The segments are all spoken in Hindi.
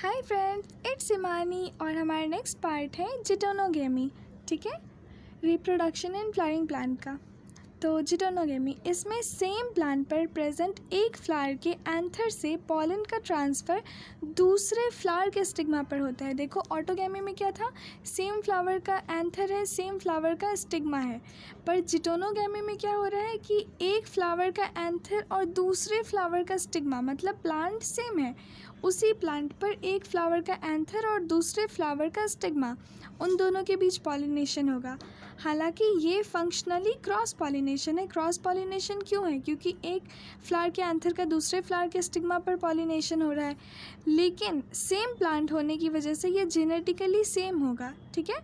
हाय फ्रेंड्स, इट्स इमानी और हमारा नेक्स्ट पार्ट है जिटोनोगेमी। ठीक है, रिप्रोडक्शन इन फ्लावरिंग प्लांट का। तो जिटोनोगेमी, इसमें सेम प्लांट पर प्रेजेंट एक फ्लावर के एंथर से पॉलन का ट्रांसफ़र दूसरे फ्लावर के स्टिग्मा पर होता है। देखो ऑटोगेमी में क्या था, सेम फ्लावर का एंथर है, सेम फ्लावर का स्टिग्मा है। पर जिटोनोगेमी में क्या हो रहा है कि एक फ्लावर का एंथर और दूसरे फ्लावर का स्टिग्मा, मतलब प्लांट सेम है, उसी प्लांट पर एक फ्लावर का एंथर और दूसरे फ्लावर का स्टिग्मा, उन दोनों के बीच पॉलिनेशन होगा। हालांकि ये फंक्शनली क्रॉस पॉलिनेशन है। क्रॉस पॉलिनेशन क्यों है? क्योंकि एक फ्लावर के एंथर का दूसरे फ्लावर के स्टिग्मा पर पॉलिनेशन हो रहा है, लेकिन सेम प्लांट होने की वजह से ये जेनेटिकली सेम होगा। ठीक है,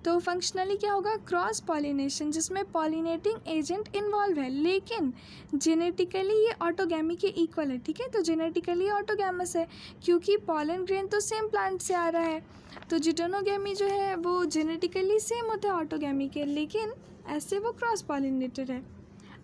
तो फंक्शनली क्या होगा, क्रॉस पॉलिनेशन, जिसमें पॉलिनेटिंग एजेंट इन्वॉल्व है, लेकिन जेनेटिकली ये ऑटोगैमी के इक्वल है। ठीक है, तो जेनेटिकली ऑटोगैमस है क्योंकि पॉलन ग्रेन तो सेम प्लांट से आ रहा है। तो जिटोनोगेमी जो है वो जेनेटिकली सेम होता है ऑटोगैमी के, लेकिन ऐसे वो क्रॉस पॉलिनेटेड है।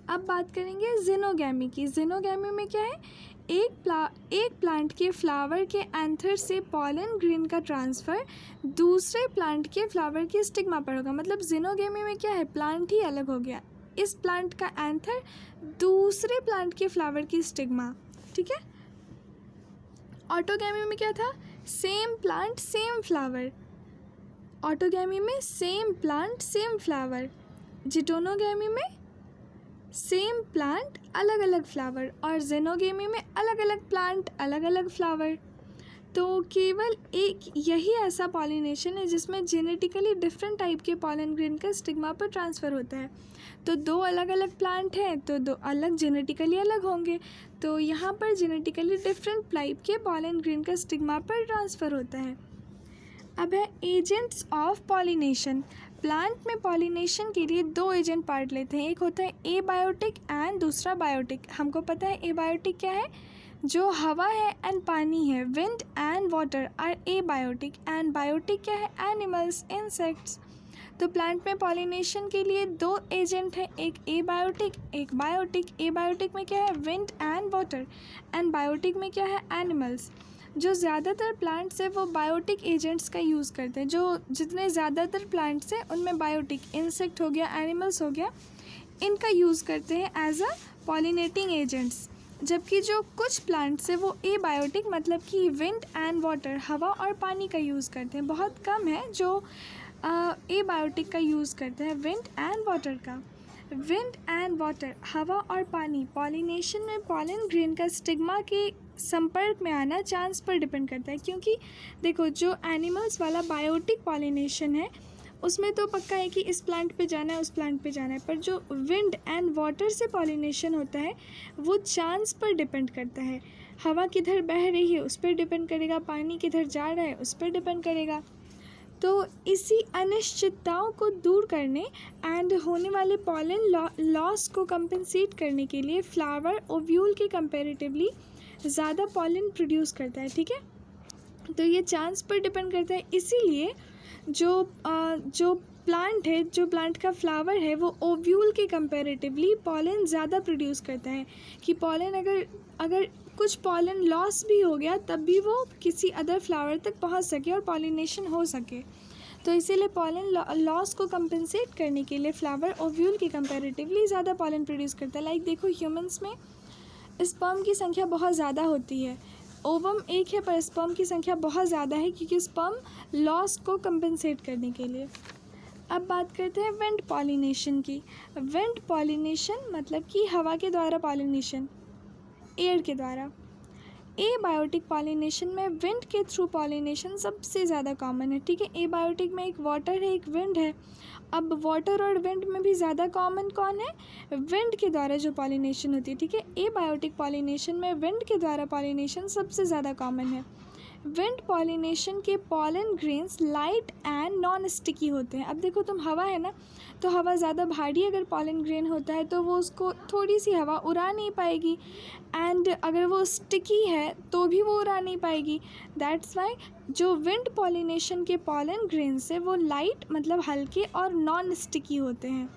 अब बात करेंगे जिनोगैमी की। जिनोगैमी में क्या है, एक प्लांट के फ्लावर के एंथर से पॉलन ग्रेन का ट्रांसफ़र दूसरे प्लांट के फ्लावर के स्टिग्मा पर होगा। मतलब जिनोगेमी में क्या है, प्लांट ही अलग हो गया, इस प्लांट का एंथर दूसरे प्लांट के फ्लावर की स्टिग्मा। ठीक है, ऑटोगैमी में क्या था, same plant same flower. Autogamy में सेम प्लांट सेम फ्लावर, जिटोनोगैमी में सेम प्लांट अलग अलग फ्लावर, और जेनोगेमी में अलग अलग प्लांट अलग अलग फ्लावर। तो केवल एक यही ऐसा पॉलिनेशन है जिसमें जेनेटिकली डिफरेंट टाइप के पॉलन ग्रेन का स्टिग्मा पर ट्रांसफ़र होता है। तो दो अलग अलग प्लांट हैं तो दो अलग जेनेटिकली अलग होंगे, तो यहाँ पर जेनेटिकली डिफरेंट टाइप के पॉलन ग्रेन का स्टिग्मा पर ट्रांसफ़र होता है। अब है एजेंट्स ऑफ पॉलिनेशन। प्लांट में पॉलिनेशन के लिए दो एजेंट पार्ट लेते हैं, एक होता है एबायोटिक एंड दूसरा बायोटिक। हमको पता है एबायोटिक क्या है, जो हवा है एंड पानी है, wind and water are abiotic, and biotic क्या है, एनिमल्स, इंसेक्ट्स। तो प्लांट में पॉलिनेशन के लिए दो एजेंट हैं, एक एबायोटिक एक बायोटिक। एबायोटिक में क्या है, wind and water, and biotic में क्या है, एनिमल्स। जो ज़्यादातर प्लांट्स है वो बायोटिक एजेंट्स का यूज़ करते हैं। जो जितने ज़्यादातर प्लांट्स हैं उनमें बायोटिक, इंसेक्ट हो गया, एनिमल्स हो गया, इनका यूज़ करते हैं एज अ पॉलिनेटिंग एजेंट्स। जबकि जो कुछ प्लांट्स है वो एबायोटिक, मतलब कि विंड एंड वाटर, हवा और पानी का यूज़ करते हैं। बहुत कम है जो एबायोटिक का यूज़ करते हैं, विंड एंड वाटर का। विंड एंड वाटर, हवा और पानी, पॉलिनेशन में पॉलन ग्रेन का स्टिग्मा के संपर्क में आना चांस पर डिपेंड करता है। क्योंकि देखो जो एनिमल्स वाला बायोटिक पॉलिनेशन है उसमें तो पक्का है कि इस प्लांट पे जाना है, उस प्लांट पे जाना है, पर जो विंड एंड वाटर से पॉलिनेशन होता है वो चांस पर डिपेंड करता है। हवा किधर बह रही है उस पर डिपेंड करेगा, पानी किधर जा रहा है उस पर डिपेंड करेगा। तो इसी अनिश्चितताओं को दूर करने एंड होने वाले पॉलन लॉस को कंपनसेट करने के लिए फ्लावर ओव्यूल के कंपैरेटिवली ज़्यादा पॉलन प्रोड्यूस करता है। ठीक है, तो ये चांस पर डिपेंड करता है। इसीलिए जो प्लांट है, जो प्लांट का फ्लावर है वो ओव्यूल के कंपैरेटिवली पॉलन ज़्यादा प्रोड्यूस करता है। कि पॉलन अगर कुछ पॉलन लॉस भी हो गया तब भी वो किसी अदर फ्लावर तक पहुंच सके और पॉलिनेशन हो सके। तो इसीलिए पॉलन लॉस को कंपनसेट करने के लिए फ्लावर ओव्यूल के कंपैरेटिवली ज़्यादा पॉलन प्रोड्यूस करता है। लाइक देखो ह्यूमंस में स्पर्म की संख्या बहुत ज़्यादा होती है, ओवम एक है पर स्पर्म की संख्या बहुत ज़्यादा है क्योंकि स्पर्म लॉस को कंपनसेट करने के लिए। अब बात करते हैं विंड पॉलिनेशन की। विंड पॉलिनेशन मतलब कि हवा के द्वारा पॉलिनेशन, एयर के द्वारा। एबायोटिक पॉलिनेशन में विंड के थ्रू पॉलिनेशन सबसे ज़्यादा कॉमन है। ठीक है, एबायोटिक में एक वाटर है एक विंड है। अब वाटर और विंड में भी ज़्यादा कॉमन कौन है, विंड के द्वारा जो पॉलिनेशन होती है। ठीक है, एबायोटिक पॉलिनेशन में विंड के द्वारा पॉलिनेशन सबसे ज़्यादा कॉमन है। विंड पॉलिनेशन के pollen grains light and non sticky होते हैं। अब देखो तुम, हवा है ना, तो हवा ज़्यादा भारी अगर पॉलन ग्रेन होता है तो वो उसको थोड़ी सी हवा उड़ा नहीं पाएगी, एंड अगर वो स्टिकी है तो भी वो उड़ा नहीं पाएगी। दैट्स वाई जो विंड पॉलिनेशन के पॉलन ग्रेन्स है वो लाइट मतलब हल्के और नॉन स्टिकी होते हैं,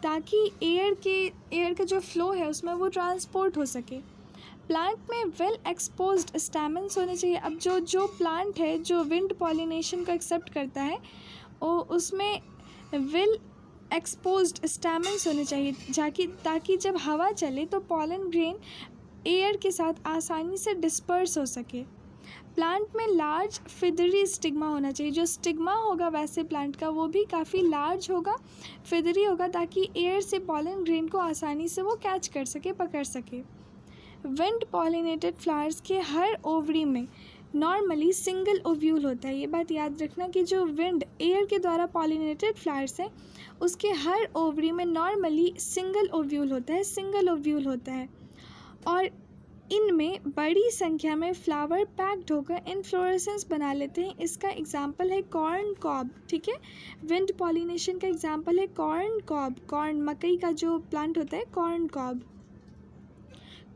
ताकि एयर का जो फ्लो है उसमें वो ट्रांसपोर्ट हो सके। प्लांट में वेल एक्सपोज्ड स्टैमेंस होने चाहिए। अब जो प्लांट है जो विंड पॉलिनेशन को एक्सेप्ट करता है वो उसमें वेल एक्सपोज्ड स्टैमेंस होने चाहिए ताकि जब हवा चले तो पॉलन ग्रेन एयर के साथ आसानी से डिस्पर्स हो सके। प्लांट में लार्ज फिदरी स्टिग्मा होना चाहिए। जो स्टिग्मा होगा वैसे प्लांट का वो भी काफ़ी लार्ज होगा, फिदरी होगा, ताकि एयर से पॉलन ग्रेन को आसानी से वो कैच कर सके, पकड़ सके। विंड पॉलिनेटेड फ्लावर्स के हर ओवरी में नॉर्मली सिंगल ओव्यूल होता है। ये बात याद रखना कि जो विंड एयर के द्वारा पॉलिनेटेड फ्लावर्स हैं उसके हर ओवरी में नॉर्मली सिंगल ओव्यूल होता है और इनमें बड़ी संख्या में फ्लावर पैक्ड होकर इन्फ्लोरेसेंस बना लेते हैं। इसका एग्जाम्पल है कॉर्न कॉब। ठीक है, विंड पॉलिनेशन का एग्जाम्पल है कॉर्न कॉब। कॉर्न मकई का जो प्लांट होता है कॉर्न कॉब।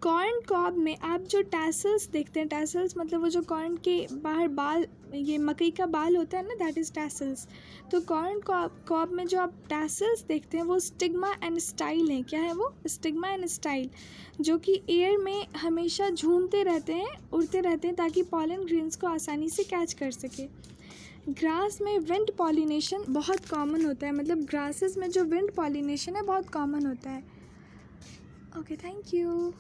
कॉर्न कॉब में आप जो टैसल्स देखते हैं, टैसल्स मतलब वो जो कॉर्न के बाहर बाल, ये मकई का बाल होता है ना, दैट इज़ टैसल्स। तो कॉर्न कॉब में जो आप टैसल्स देखते हैं वो स्टिग्मा एंड स्टाइल हैं। क्या है वो? स्टिग्मा एंड स्टाइल, जो कि एयर में हमेशा झूमते रहते हैं, उड़ते रहते हैं ताकि पॉलन ग्रेन्स को आसानी से कैच कर सके। ग्रास में विंड पॉलिनेशन बहुत कॉमन होता है, मतलब ग्रासेस में जो विंड पॉलिनेशन है बहुत कॉमन होता है। Okay, thank you.